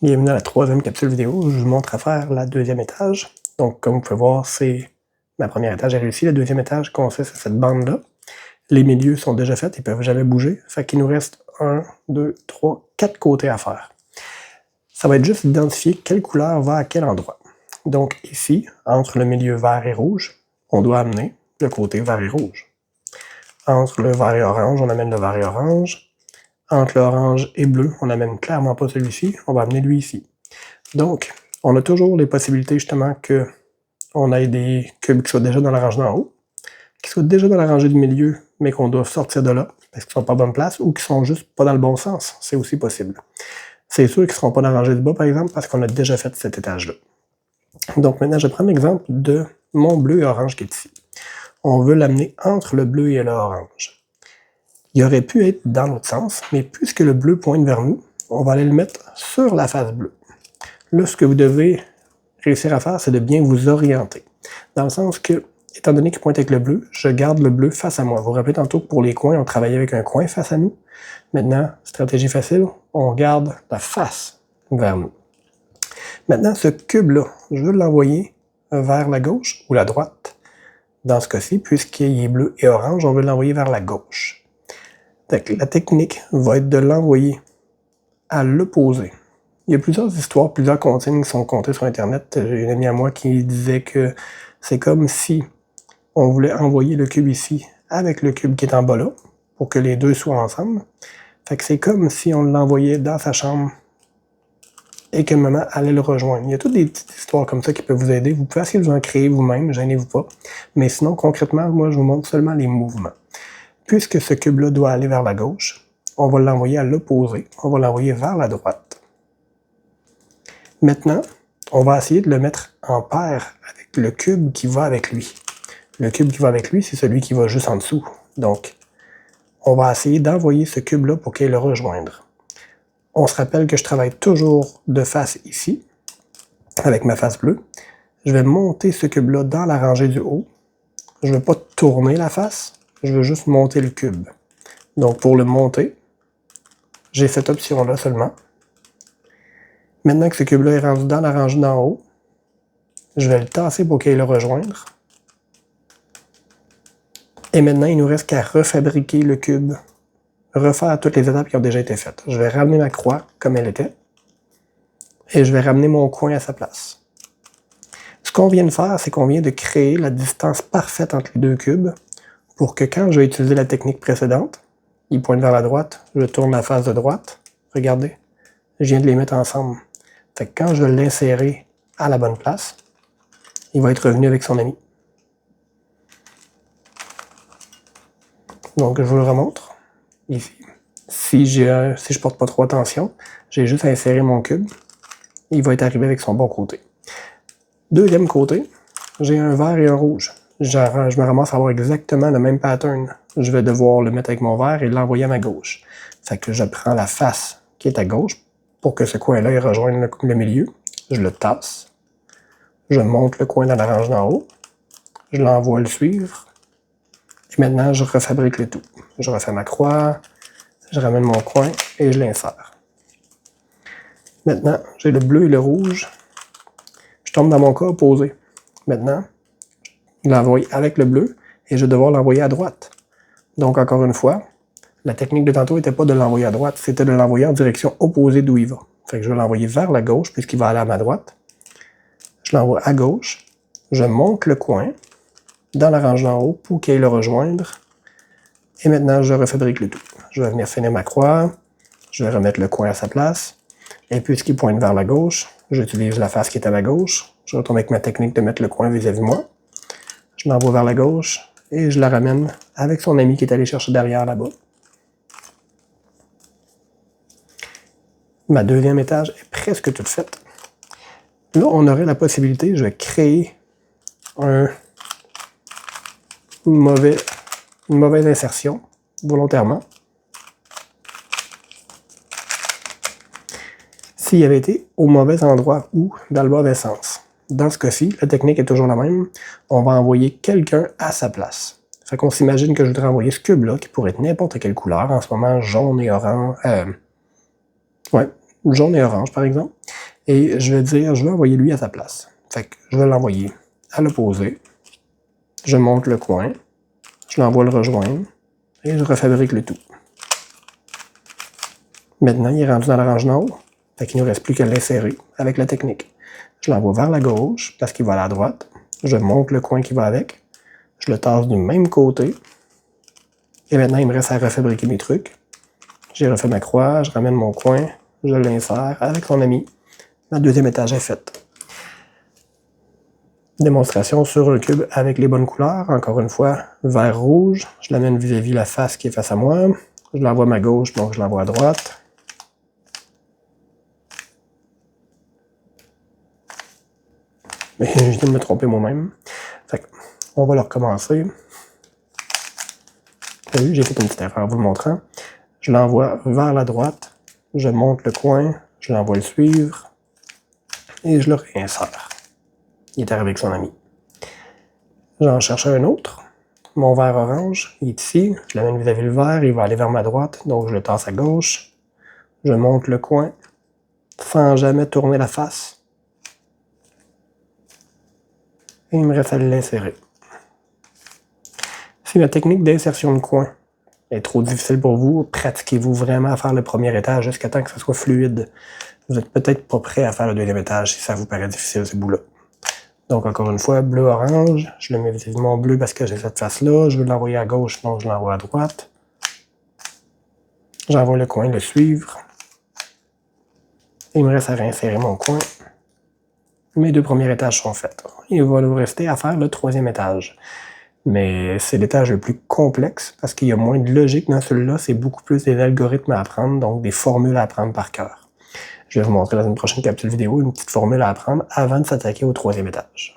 Bienvenue à la troisième capsule vidéo. Je vous montre à faire la deuxième étage. Donc, comme vous pouvez voir, c'est ma première étage est réussie. Le deuxième étage consiste à cette bande-là. Les milieux sont déjà faits, ils ne peuvent jamais bouger. Fait qu'il nous reste 1, 2, 3, 4 côtés à faire. Ça va être juste d'identifier quelle couleur va à quel endroit. Donc ici, entre le milieu vert et rouge, on doit amener le côté vert et rouge. Entre le vert et orange, on amène le vert et orange. Entre l'orange et bleu, on n'amène clairement pas celui-ci, on va amener lui ici. Donc, on a toujours les possibilités justement que on ait des cubes qui soient déjà dans la rangée d'en haut, qui soient déjà dans la rangée du milieu, mais qu'on doit sortir de là, parce qu'ils sont pas à bonne place, ou qui sont juste pas dans le bon sens. C'est aussi possible. C'est sûr qu'ils ne seront pas dans la rangée du bas, par exemple, parce qu'on a déjà fait cet étage-là. Donc maintenant, je prends l'exemple de mon bleu et orange qui est ici. On veut l'amener entre le bleu et l'orange. Il aurait pu être dans l'autre sens, mais puisque le bleu pointe vers nous, on va aller le mettre sur la face bleue. Là, ce que vous devez réussir à faire, c'est de bien vous orienter. Dans le sens que, étant donné qu'il pointe avec le bleu, je garde le bleu face à moi. Vous vous rappelez tantôt que pour les coins, on travaillait avec un coin face à nous. Maintenant, stratégie facile, on garde la face vers nous. Maintenant, ce cube-là, je veux l'envoyer vers la gauche ou la droite. Dans ce cas-ci, puisqu'il est bleu et orange, on veut l'envoyer vers la gauche. Donc, la technique va être de l'envoyer à l'opposé. Il y a plusieurs histoires, plusieurs consignes qui sont contées sur Internet. J'ai une amie à moi qui disait que c'est comme si on voulait envoyer le cube ici avec le cube qui est en bas là, pour que les deux soient ensemble. Fait que c'est comme si on l'envoyait dans sa chambre et que maman allait le rejoindre. Il y a toutes des petites histoires comme ça qui peuvent vous aider. Vous pouvez essayer de vous en créer vous-même, gênez-vous pas. Mais sinon, concrètement, moi, je vous montre seulement les mouvements. Puisque ce cube-là doit aller vers la gauche, on va l'envoyer à l'opposé. On va l'envoyer vers la droite. Maintenant, on va essayer de le mettre en paire avec le cube qui va avec lui. Le cube qui va avec lui, c'est celui qui va juste en dessous. Donc, on va essayer d'envoyer ce cube-là pour qu'il aille le rejoindre. On se rappelle que je travaille toujours de face ici, avec ma face bleue. Je vais monter ce cube-là dans la rangée du haut. Je ne vais pas tourner la face, je veux juste monter le cube. Donc, pour le monter, j'ai cette option-là seulement. Maintenant que ce cube-là est rendu dans la rangée d'en haut, je vais le tasser pour qu'il aille le rejoindre. Et maintenant, il nous reste qu'à refabriquer le cube, refaire toutes les étapes qui ont déjà été faites. Je vais ramener ma croix comme elle était, et je vais ramener mon coin à sa place. Ce qu'on vient de faire, c'est qu'on vient de créer la distance parfaite entre les deux cubes, pour que quand je vais utiliser la technique précédente, il pointe vers la droite, je tourne la face de droite, regardez, je viens de les mettre ensemble. Fait que quand je vais l'insérer à la bonne place, il va être revenu avec son ami. Donc, je vous le remontre, ici. Si je porte pas trop attention, j'ai juste à insérer mon cube. Il va être arrivé avec son bon côté. Deuxième côté, j'ai un vert et un rouge. Je me ramasse à avoir exactement le même pattern. Je vais devoir le mettre avec mon vert et l'envoyer à ma gauche. Fait que je prends la face qui est à gauche pour que ce coin-là il rejoigne le milieu. Je le tasse. Je monte le coin dans la rangée d'en haut. Je l'envoie le suivre. Et maintenant, je refabrique le tout. Je refais ma croix, je ramène mon coin et je l'insère. Maintenant, j'ai le bleu et le rouge. Je tombe dans mon cas opposé. Maintenant, je l'envoie avec le bleu et je vais devoir l'envoyer à droite. Donc, encore une fois, la technique de tantôt n'était pas de l'envoyer à droite, c'était de l'envoyer en direction opposée d'où il va. Fait que je vais l'envoyer vers la gauche puisqu'il va aller à ma droite. Je l'envoie à gauche. Je monte le coin dans la rangée d'en haut pour qu'il aille le rejoindre. Et maintenant, je refabrique le tout. Je vais venir finir ma croix. Je vais remettre le coin à sa place. Et puisqu'il pointe vers la gauche, j'utilise la face qui est à la gauche. Je retourne avec ma technique de mettre le coin vis-à-vis de moi. Je l'envoie vers la gauche et je la ramène avec son ami qui est allé chercher derrière là-bas. Ma deuxième étage est presque toute faite. Là, on aurait la possibilité, je vais créer une mauvaise insertion, volontairement. S'il avait été au mauvais endroit ou dans le mauvais sens. Dans ce cas-ci, la technique est toujours la même. On va envoyer quelqu'un à sa place. Fait qu'on s'imagine que je voudrais envoyer ce cube-là, qui pourrait être n'importe quelle couleur, en ce moment jaune et orange. Jaune et orange, par exemple. Et je vais dire, je vais envoyer lui à sa place. Fait que je vais l'envoyer à l'opposé. Je monte le coin. Je l'envoie le rejoindre. Et je refabrique le tout. Maintenant, il est rendu dans la range nord. Fait qu'il ne nous reste plus qu'à l'insérer avec la technique. Je l'envoie vers la gauche parce qu'il va à la droite. Je monte le coin qui va avec. Je le tasse du même côté. Et maintenant, il me reste à refabriquer mes trucs. J'ai refait ma croix, je ramène mon coin, je l'insère avec mon ami. Ma deuxième étage est faite. Démonstration sur un cube avec les bonnes couleurs. Encore une fois, vert rouge. Je l'amène vis-à-vis la face qui est face à moi. Je l'envoie à ma gauche, donc je l'envoie à droite. Mais je viens de me tromper moi-même. On va le recommencer. Vous avez vu, j'ai fait une petite erreur en vous le montrant. Je l'envoie vers la droite. Je monte le coin. Je l'envoie le suivre. Et je le réinsère. Il est arrivé avec son ami. J'en cherche un autre. Mon vert orange, il est ici. Je l'amène vis-à-vis le vert. Il va aller vers ma droite. Donc je le tasse à gauche. Je monte le coin. Sans jamais tourner la face. Et il me reste à l'insérer. Si la technique d'insertion de coin est trop difficile pour vous, pratiquez-vous vraiment à faire le premier étage jusqu'à temps que ça soit fluide. Vous n'êtes peut-être pas prêt à faire le deuxième étage si ça vous paraît difficile ce bout-là. Donc encore une fois, bleu-orange, je le mets vis-à-vis de mon bleu parce que j'ai cette face-là, je veux l'envoyer à gauche, donc je l'envoie à droite. J'envoie le coin le suivre. Il me reste à réinsérer mon coin. Mes deux premiers étages sont faits. Il va nous rester à faire le troisième étage. Mais c'est l'étage le plus complexe parce qu'il y a moins de logique dans celui-là. C'est beaucoup plus des algorithmes à apprendre, donc des formules à apprendre par cœur. Je vais vous montrer dans une prochaine capsule vidéo une petite formule à apprendre avant de s'attaquer au troisième étage.